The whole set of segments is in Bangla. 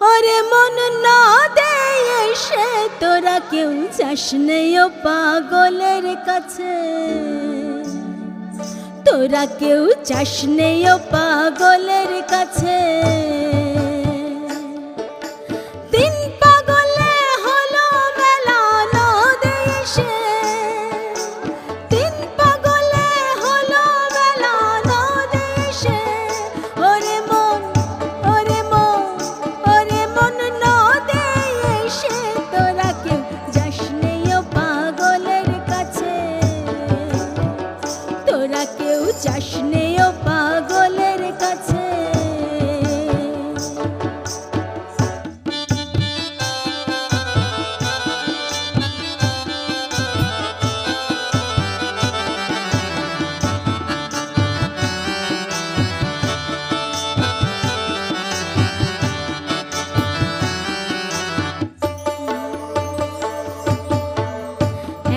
ওরে মন না দে এসে তোরা কেউ যাস নেই ও পাগলের কাছে, তোরা কেউ যাস নেই ও পাগলের কাছে। তিন পাগলে হলো মেলা নদে এসে, তিন পাগলে হলো মেলা নদে এসে। ওরে মন ওরে মন ওরে মন নদে এসে তোরা কেউ যাস নেই ও পাগলের কাছে, তোরা কেউ যাস নেই ও পাগলের কাছে।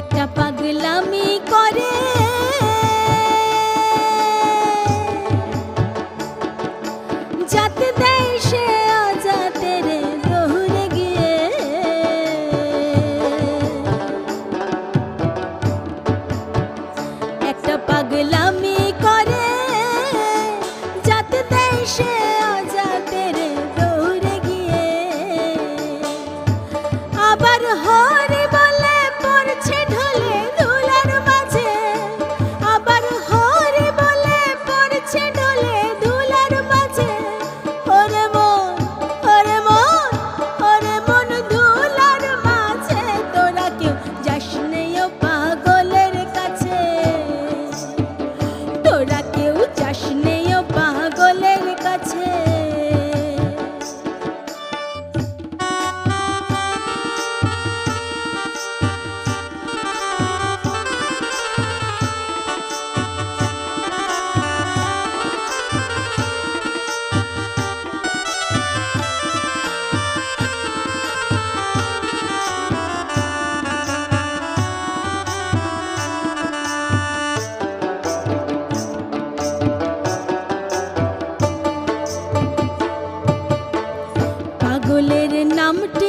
একটা পাগলামি করে যাতে দেয় সে আজাতে রে দৌড়ে গিয়ে। একটা পাগলামি করে যাতে দেয় সে আজাতে রে দৌড়ে গিয়ে। আবার হরি বলে পড়ছে ঢলে ধুলার মাঝে, আবার হরি বলে পড়ছে ঢলে ধুলার মাঝে। ওরে মন ওরে মন ওরে মন ধুলার মাঝে তোরা কেউ যাস নেই ও পাগলের কাছে, তোরা কেউ যাস নেই ও পাগলের কাছে। পাগলের নামটা